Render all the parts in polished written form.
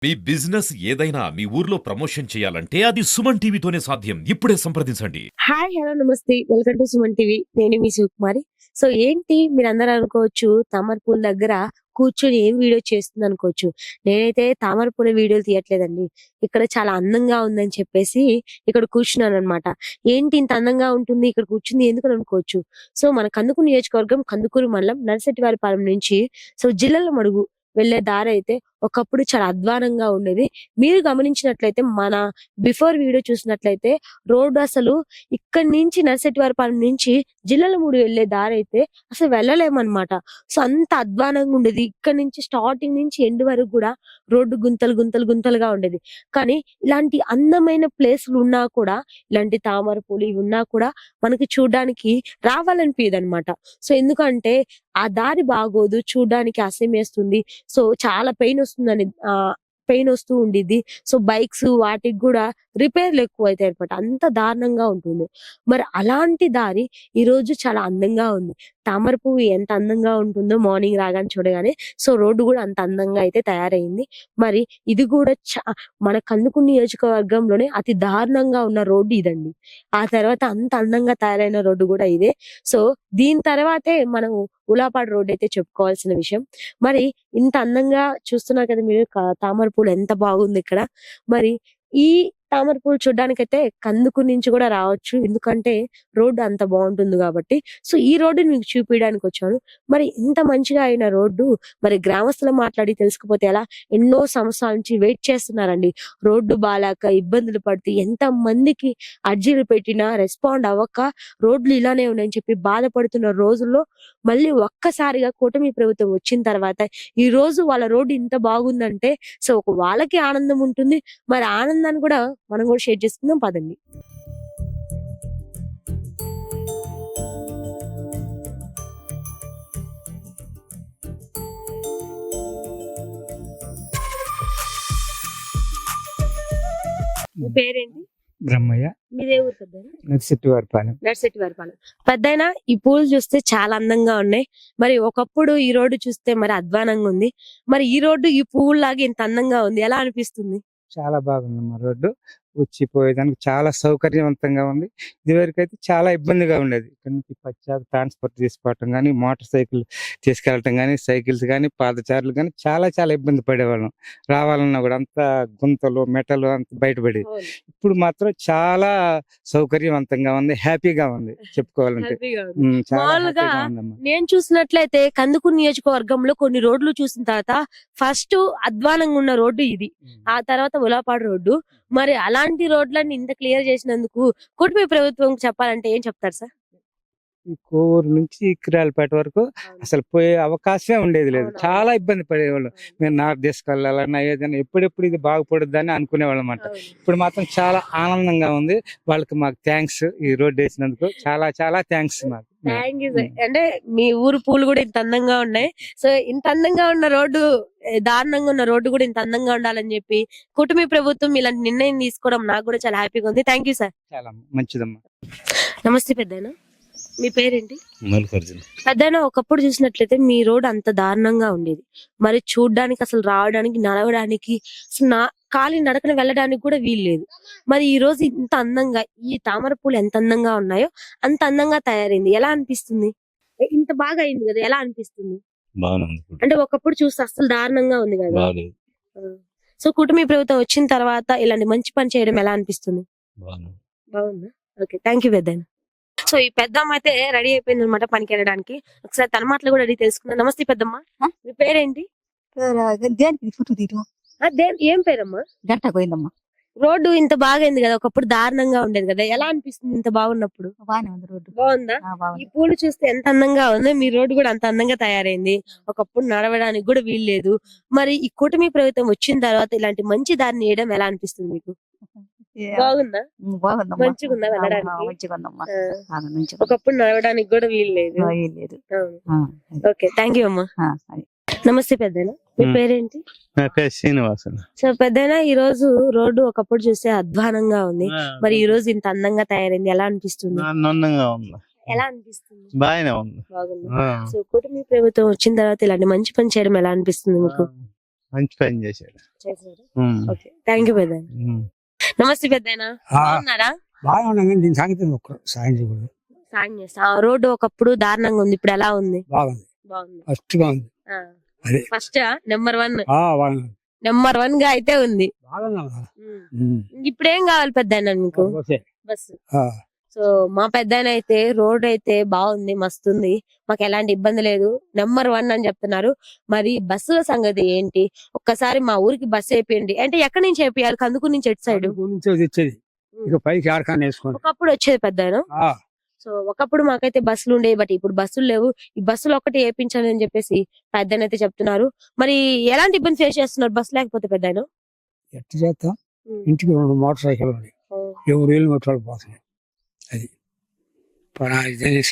మీ business ఏదైనా మీ ఊర్లో promotion చేయాలంటే అది సుమన్ టీవీతోనే సాధ్యం. ఇప్పుడే సంప్రదించండి. హాయ్ హలో నమస్తే వెల్కమ్ టు సుమన్ టీవీ. నేను మీ శివకుమారి. సో ఏంటి మీరందరూ అనుకోవచ్చు తామర పూల దగ్గర కూర్చొని ఏం వీడియో చేస్తుంది అనుకోవచ్చు. నేనైతే తామర పూల వీడియోలు తీయట్లేదండి. ఇక్కడ చాలా అందంగా ఉందని చెప్పేసి ఇక్కడ కూర్చున్నాను అనమాట. ఏంటి ఇంత అందంగా ఉంటుంది ఇక్కడ కూర్చుంది ఎందుకని అనుకోవచ్చు. సో మన కందుకూరు నియోజకవర్గం కందుకూరు మండలం నర్సటివారిపాలెం నుంచి సో జిల్లాల మడుగు వెళ్ళే దారి అయితే ఒకప్పుడు చాలా అధ్వానంగా ఉండేది. మీరు గమనించినట్లయితే మన బిఫోర్ వీడియో చూసినట్లయితే రోడ్డు అసలు ఇక్కడి నుంచి నర్సటివారిపాలెం నుంచి జిల్లాల మూడు వెళ్ళే దారి అయితే అసలు వెళ్ళలేమన్నమాట. సో అంత అధ్వానంగా ఉండేది. ఇక్కడ నుంచి స్టార్టింగ్ నుంచి ఎండ్ వరకు కూడా రోడ్డు గుంతలు గుంతలు గుంతలుగా ఉండేది. కానీ ఇలాంటి అందమైన ప్లేసులు ఉన్నా కూడా, ఇలాంటి తామర పూలు ఇవి ఉన్నా కూడా మనకి చూడడానికి రావాలనిపించదు అనమాట. సో ఎందుకంటే ఆ దారి బాగోదు, చూడడానికి అసహ్యమేస్తుంది. సో చాలా పెయిన్ వస్తూ ఉండిద్ది. సో బైక్స్ వాటికి కూడా రిపేర్లు ఎక్కువ అవుతాయి అనమాట. అంత దారుణంగా ఉంటుంది. మరి అలాంటి దారి ఈ రోజు చాలా అందంగా ఉంది. తామర పువ్వు ఎంత అందంగా ఉంటుందో మార్నింగ్ రాగానే చూడగానే, సో రోడ్డు కూడా అంత అందంగా అయితే తయారైంది. మరి ఇది కూడా మన కందుకూరు నియోజకవర్గంలోనే అతి దారుణంగా ఉన్న రోడ్డు ఇదండి. ఆ తర్వాత అంత అందంగా తయారైన రోడ్డు కూడా ఇదే. సో దీని తర్వాతే మనం ఉలాపాడు రోడ్ అయితే చెప్పుకోవాల్సిన విషయం. మరి ఇంత అందంగా చూస్తున్నారు కదా మీరు తామర పూలు ఎంత బాగుంది ఇక్కడ. మరి ఈ తామర పూలు చూడ్డానికైతే కందుకూరు నుంచి కూడా రావచ్చు. ఎందుకంటే రోడ్డు అంత బాగుంటుంది కాబట్టి. సో ఈ రోడ్డుని మీకు చూపించడానికి వచ్చాను. మరి ఇంత మంచిగా అయిన రోడ్డు మరి గ్రామస్తులు మాట్లాడి తెలుసుకుపోతే ఎలా? ఎన్నో సంవత్సరాల నుంచి వెయిట్ చేస్తున్నారండి. రోడ్డు బాలాక ఇబ్బందులు పడుతూ ఎంత మందికి అర్జీలు పెట్టినా రెస్పాండ్ అవ్వక రోడ్లు ఇలానే ఉన్నాయని చెప్పి బాధపడుతున్న రోజుల్లో మళ్ళీ ఒక్కసారిగా కూటమి ప్రభుత్వం వచ్చిన తర్వాత ఈ రోజు వాళ్ళ రోడ్డు ఇంత బాగుందంటే సో వాళ్ళకి ఆనందం ఉంటుంది. మరి ఆనందాన్ని కూడా మనం కూడా షేర్ చేసుకుందాం పదండి. మీ పేరేంటి? బ్రహ్మయ్య, మీదే ఊరు పెద్దనా? నర్సటివారిపాలెం. నర్సటివారిపాలెం. పెద్దయినా ఈ పూలు చూస్తే చాలా అందంగా ఉన్నాయి. మరి ఒకప్పుడు ఈ రోడ్డు చూస్తే మరి అధ్వానంగా ఉంది. మరి ఈ రోడ్డు ఈ పువ్వులాగా ఇంత అందంగా ఉంది. ఎలా అనిపిస్తుంది? చాలా బాగుందమ్మా రోడ్డు. వచ్చిపోయేదానికి చాలా సౌకర్యవంతంగా ఉంది. ఇదివరకు అయితే చాలా ఇబ్బందిగా ఉండేది. ఇక్కడ నుంచి పచ్చాకు ట్రాన్స్పోర్ట్ తీసుకోవటం కానీ, మోటార్ సైకిల్ తీసుకెళ్ళటం కానీ, సైకిల్స్ కానీ, పాదచారులు కానీ చాలా చాలా ఇబ్బంది పడేవాళ్ళం. రావాలన్నా కూడా అంత గుంతలు మెటలు అంత బయటపడేది. ఇప్పుడు మాత్రం చాలా సౌకర్యవంతంగా ఉంది, హ్యాపీగా ఉంది చెప్పుకోవాలంటే. చాలా మామూలుగా హ్యాపీగా ఉందమ్మా. నేను చూసినట్లయితే కందుకూరు నియోజకవర్గంలో కొన్ని రోడ్లు చూసిన తర్వాత ఫస్ట్ అధ్వానంగా ఉన్న రోడ్డు ఇది. ఆ తర్వాత ఉలాపాడు రోడ్డు. మరి అలాంటి రోడ్లన్నీ ఇంత క్లియర్ చేసినందుకు కూటమి ప్రభుత్వం చెప్పాలంటే ఏం చెప్తారు సార్? ఈ కోవూరు నుంచి కిరాలపేట వరకు అసలు పోయే అవకాశమే ఉండేది లేదు. అవును. చాలా ఇబ్బంది పడేవాళ్ళం. మేము నార్త్ తీసుకెళ్ళాలన్నా ఏదైనా ఎప్పుడెప్పుడు ఇది బాగుపడుద్దని అనుకునేవాళ్ళం అన్నమాట. ఇప్పుడు మాత్రం చాలా ఆనందంగా ఉంది. వాళ్ళకి మాకు థ్యాంక్స్, ఈ రోడ్డు వేసినందుకు చాలా చాలా థ్యాంక్స్ మాకు. Thank you sir. అంటే మీ ఊరు పూలు కూడా ఇంత అందంగా ఉన్నాయి. సో ఇంత అందంగా ఉన్న రోడ్డు, దారుణంగా ఉన్న రోడ్డు కూడా ఇంత అందంగా ఉండాలని చెప్పి కూటమి ప్రభుత్వం ఇలాంటి నిర్ణయం తీసుకోవడం నాకు కూడా చాలా హ్యాపీగా ఉంది. Thank you sir. చాలా మంచిదమ్మా. నమస్తే పెద్దయినా. మీ పేరేంటి? మల్లికార్జున. పెద్దయినా ఒకప్పుడు చూసినట్లయితే మీ రోడ్ అంత దారుణంగా ఉండేది. మరి చూడడానికి అసలు రావడానికి నడవడానికి అసలు ఖాళీ నడకన వెళ్ళడానికి కూడా వీలు లేదు. మరి ఈ రోజు ఇంత అందంగా ఈ తామర పూలు ఎంత అందంగా ఉన్నాయో అంత అందంగా తయారైంది. ఎలా అనిపిస్తుంది? ఇంత బాగా అయింది కదా, ఎలా అనిపిస్తుంది? బాగానే ఉంది ఇప్పుడు. అంటే ఒకప్పుడు చూస్తే అసలు దారుణంగా ఉంది కదా. బాగాలేదు. సో కుటుంబ ప్రభుత్వం వచ్చిన తర్వాత ఇలాంటి మంచి పని చేయడం ఎలా అనిపిస్తుంది? బాగానే ఉంది. బాగుందా? ఓకే, థ్యాంక్ యూ పెద్దయినా. సో ఈ పెద్దమ్మ అయితే రెడీ అయిపోయింది అనమాట పనికి వెళ్ళడానికి. ఒకసారి తన మాటలు కూడా అడిగి తెలుసుకుందాం. నమస్తే పెద్దమ్మ. మీ పేరేంటి? దేనికి ఫోటో తీయటం? ఏం పేరమ్మా? గంట పోయిందమ్మా. రోడ్డు ఇంత బాగైంది కదా, ఒకప్పుడు దారుణంగా ఉండేది కదా, ఎలా అనిపిస్తుంది ఇంత బాగున్నప్పుడు? బాగానే ఉంది రోడ్డు. బాగుందా? ఈ బాగుంది. పూలు చూస్తే ఎంత అందంగా ఉంది. మీ రోడ్డు కూడా అంత అందంగా తయారైంది. ఒకప్పుడు నడవడానికి కూడా వీల్లేదు. మరి ఈ కూటమి ప్రభుత్వం వచ్చిన తర్వాత ఇలాంటి మంచి దారిని వేయడం ఎలా అనిపిస్తుంది మీకు? బాగుందా? బాగుందమ్మా. మంచిగుందా వెళ్ళడానికి? మంచిగా ఉందమ్మా. ఒకప్పుడు నడవడానికి కూడా వీల్లేదు. లేదు. ఓకే, థ్యాంక్ యూ అమ్మా. నమస్తే పెద్దనా. మీ పేరేంటి? నా పేరు శ్రీనివాసన్. సో పెద్దనా, ఈ రోజు రోడ్డు ఒకప్పుడు చూస్తే అధ్వానంగా ఉంది. మరి ఈ రోజు ఇంత అందంగా తయారైంది. ఎలా అనిపిస్తుంది? ఆనందంగా ఉంది. ఎలా అనిపిస్తుంది? బాగానే ఉంది. బాగుంది. సో కూటమి ప్రభుత్వం వచ్చిన తర్వాత ఇలాంటి మంచి పని చేయడం ఎలా అనిపిస్తుంది మీకు? మంచి పని చేశాడు. ఓకే, థ్యాంక్ యూ పెద్ద. నమస్తే పెద్దయినా, బాగున్నారా? బాగా ఉన్నాం కానీ దీని సంగతి సాయంత్రం కూడా సాయం చేస్తా. రోడ్డు ఒకప్పుడు దారుణంగా ఉంది, ఇప్పుడు ఎలా ఉంది? బాగుంది, బాగుంది. ఫస్ట్ గా ఉంది. అదే ఫస్ట్ నెంబర్ 1 బాగుంది, నెంబర్ 1 గా అయితే ఉంది. బాగుంది. ఇప్పుడు ఏం కావాలి పెద్దయినా మీకు? బస్సు. సో మా పెద్దయిన అయితే రోడ్ అయితే బాగుంది, మస్తుంది, మాకు ఎలాంటి ఇబ్బంది లేదు, నెంబర్ 1 అని చెప్తున్నారు. మరి బస్సుల సంగతి ఏంటి? ఒక్కసారి మా ఊరికి బస్సు వేపియండి అంటే ఎక్కడి నుంచి వేపియాలి? కందుకూరు నుంచి ఎటు సైడ్ తెచ్చేది ఇక పైకి ఆడకాన్ని వేసుకోండి. ఒకప్పుడు వచ్చేది పెద్దయిన. సో ఒకప్పుడు మాకైతే బస్సులు ఉండేవి, బట్ ఇప్పుడు బస్సులు లేవు. ఈ బస్సులు ఒకటి వేయించాలి అని చెప్పేసి పెద్దయిన అయితే చెప్తున్నారు. మరి ఎలాంటి ఇబ్బంది ఫేస్ చేస్తున్నారు బస్సు లేకపోతే పెద్దయిన? ఎట్లా చేస్తాం, ఇంటికి 2 మోటార్ సైకిల్ ఉన్నాయి, ఎవరు వేలు కొట్టాలి పోతున్నాయి. అది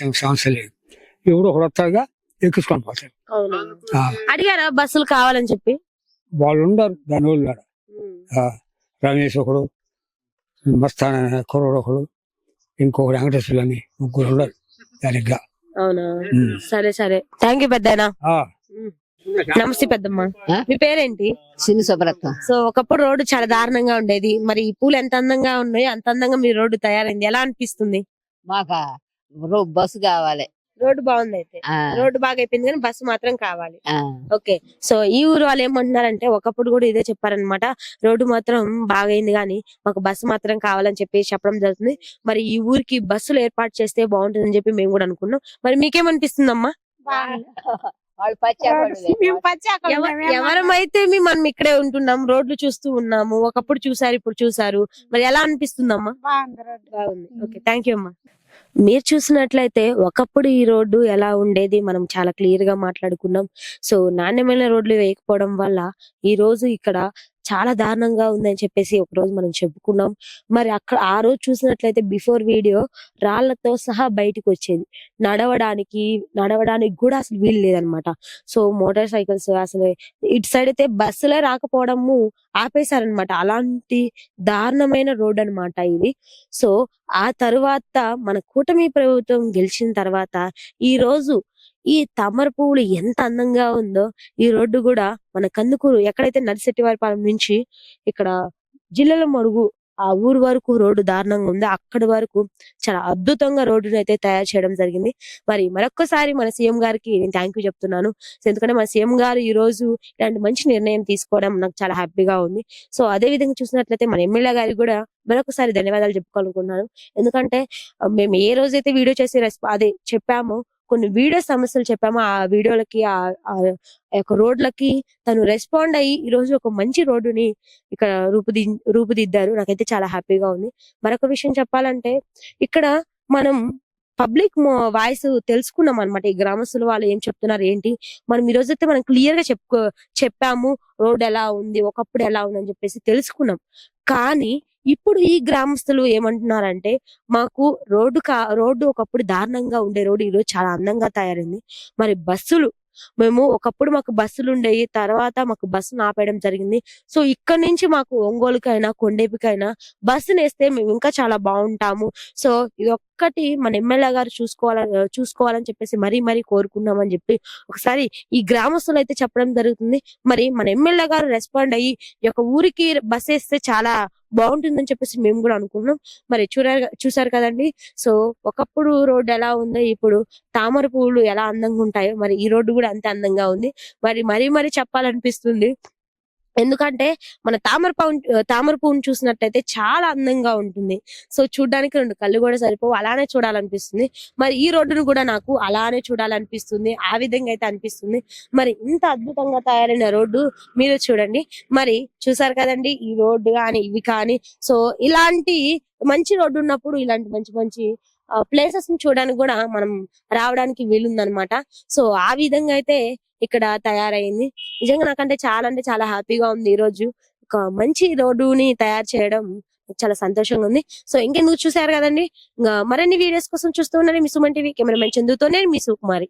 సమస్య లేదు, ఎవరు ఒకడు వస్తాగా ఎక్కించుకొని పోతారు. అడిగారా బస్సులు కావాలని చెప్పి? వాళ్ళు ఉండరు దాని వాళ్ళు. రమేష్ ఒకడు, మస్తాన కుర్రోడు ఒకడు, ఇంకొకటి వెంకటేశ్వర్లు అని 3 ఉండరు సరిగ్గా. అవునా, సరే సరే, థ్యాంక్ యూ పెద్దయినా. నమస్తే పెద్దమ్మ, మీ పేరేంటి? చిన్న సుబ్రత్వం. సో ఒకప్పుడు రోడ్డు చాలా దారుణంగా ఉండేది, మరి ఈ పూలు ఎంత అందంగా ఉన్నాయో అంత అందంగా మీ రోడ్డు తయారైంది, ఎలా అనిపిస్తుంది? మాకు బస్సు కావాలి. రోడ్డు బాగుంది అయితే, రోడ్డు బాగా అయిపోయింది కానీ బస్సు మాత్రం కావాలి. ఓకే, సో ఈ ఊరు వాళ్ళు ఏమంటున్నారంటే ఒకప్పుడు కూడా ఇదే చెప్పారనమాట, రోడ్డు మాత్రం బాగైంది కానీ మాకు బస్సు మాత్రం కావాలని చెప్పి చెప్పడం జరుగుతుంది. మరి ఈ ఊరికి బస్సులు ఏర్పాటు చేస్తే బాగుంటుందని చెప్పి మేము కూడా అనుకున్నాం. మరి మీకేమనిపిస్తుందమ్మా? ఎవరమైతే మనం ఇక్కడే ఉంటున్నాం, రోడ్లు చూస్తూ ఉన్నాము, ఒకప్పుడు చూసారు ఇప్పుడు చూసారు, మరి ఎలా అనిపిస్తుందమ్మా? బాగుంది. ఓకే, థ్యాంక్ యూ అమ్మా. మీరు చూసినట్లయితే ఒకప్పుడు ఈ రోడ్డు ఎలా ఉండేది మనం చాలా క్లియర్ గా మాట్లాడుకున్నాం. సో నాణ్యమైన రోడ్లు వేయకపోవడం వల్ల ఈ రోజు ఇక్కడ చాలా దారుణంగా ఉందని చెప్పేసి ఒక రోజు మనం చెప్పుకున్నాం. మరి అక్కడ ఆ రోజు చూసినట్లయితే బిఫోర్ వీడియో రాళ్లతో సహా బయటికి వచ్చేది, నడవడానికి కూడా అసలు వీలు లేదనమాట. సో మోటార్ సైకిల్స్ అసలు ఇటు సైడ్ అయితే బస్సులే రాకపోవడము ఆపేశారనమాట. అలాంటి దారుణమైన రోడ్ అనమాట ఇది. సో ఆ తరువాత మన కూటమి ప్రభుత్వం గెలిచిన తర్వాత ఈ రోజు ఈ తామర పువ్వులు ఎంత అందంగా ఉందో ఈ రోడ్డు కూడా మన కందుకూరు ఎక్కడైతే నరిశెట్టివారిపాలెం నుంచి ఇక్కడ జిల్లాల మడుగు ఆ ఊరు వరకు రోడ్డు దారుణంగా ఉందో అక్కడి వరకు చాలా అద్భుతంగా రోడ్డును అయితే తయారు చేయడం జరిగింది. మరి మరొక్కసారి మన సీఎం గారికి నేను థ్యాంక్ యూ చెప్తున్నాను. ఎందుకంటే మన సీఎం గారు ఈ రోజు ఇలాంటి మంచి నిర్ణయం తీసుకోవడం నాకు చాలా హ్యాపీగా ఉంది. సో అదే విధంగా చూసినట్లయితే మన ఎమ్మెల్యే గారికి కూడా మరొకసారి ధన్యవాదాలు చెప్పుకోవాలనుకుంటున్నాను. ఎందుకంటే మేము ఏ రోజైతే వీడియో చేసి అదే చెప్పామో, కొన్ని వీడియో సమస్యలు చెప్పామో ఆ వీడియోలకి ఆ యొక్క రోడ్లకి తను రెస్పాండ్ అయ్యి ఈ రోజు ఒక మంచి రోడ్డుని ఇక్కడ రూపుదిద్దారు. నాకైతే చాలా హ్యాపీగా ఉంది. మరొక విషయం చెప్పాలంటే ఇక్కడ మనం పబ్లిక్ వాయిస్ తెలుసుకున్నాం అనమాట. ఈ గ్రామస్తులు వాళ్ళు ఏం చెప్తున్నారు ఏంటి, మనం ఈ రోజైతే మనం క్లియర్ గా చెప్పాము రోడ్ ఎలా ఉంది, ఒకప్పుడు ఎలా ఉంది అని చెప్పేసి తెలుసుకున్నాం. కానీ ఇప్పుడు ఈ గ్రామస్తులు ఏమంటున్నారంటే మాకు రోడ్డు ఒకప్పుడు దారుణంగా ఉండే రోడ్డు ఈ రోజు చాలా అందంగా తయారైంది. మరి బస్సులు ఒకప్పుడు మాకు బస్సులు ఉండేవి, తర్వాత మాకు బస్సును ఆపేయడం జరిగింది. సో ఇక్కడ నుంచి మాకు ఒంగోలుకైనా కొండేపికైనా బస్సును వేస్తే మేము ఇంకా చాలా బాగుంటాము. సో ఇది ఒక్కటి మన ఎమ్మెల్యే గారు చూసుకోవాలని చెప్పేసి మరీ కోరుకున్నామని చెప్పి ఒకసారి ఈ గ్రామస్తులు అయితే చెప్పడం జరుగుతుంది. మరి మన ఎమ్మెల్యే గారు రెస్పాండ్ అయ్యి ఈ యొక్క ఊరికి బస్ వేస్తే చాలా బాగుంటుందని చెప్పేసి మేము కూడా అనుకున్నాం. మరి చూసారు కదండి. సో ఒకప్పుడు రోడ్డు ఎలా ఉందో ఇప్పుడు తామర పువ్వులు ఎలా అందంగా ఉంటాయో మరి ఈ రోడ్డు కూడా అంతే అందంగా ఉంది. మరీ చెప్పాలనిపిస్తుంది. ఎందుకంటే మన తామర పువ్వును చూసినట్టయితే చాలా అందంగా ఉంటుంది. సో చూడ్డానికి 2 కళ్ళు కూడా సరిపోవు, అలానే చూడాలనిపిస్తుంది. మరి ఈ రోడ్డును కూడా నాకు అలానే చూడాలనిపిస్తుంది, ఆ విధంగా అయితే అనిపిస్తుంది. మరి ఇంత అద్భుతంగా తయారైన రోడ్డు మీరు చూడండి. మరి చూసారు కదండి ఈ రోడ్డు కానీ ఇవి కానీ. సో ఇలాంటి మంచి రోడ్డు ఉన్నప్పుడు ఇలాంటి మంచి ప్లేసెస్ ని చూడడానికి కూడా మనం రావడానికి వీలుందనమాట. సో ఆ విధంగా అయితే ఇక్కడ తయారైంది. నిజంగా నాకంటే చాలా హ్యాపీగా ఉంది. ఈ రోజు ఒక మంచి రోడ్డుని తయారు చేయడం చాలా సంతోషంగా ఉంది. సో ఇంకెందుకు చూసారు కదండి. మరిన్ని వీడియోస్ కోసం చూస్తూ ఉండండి మీ సుమన్ టీవీ. కెమెరామెన్ చందుతో నేను మీ సుకుమారి.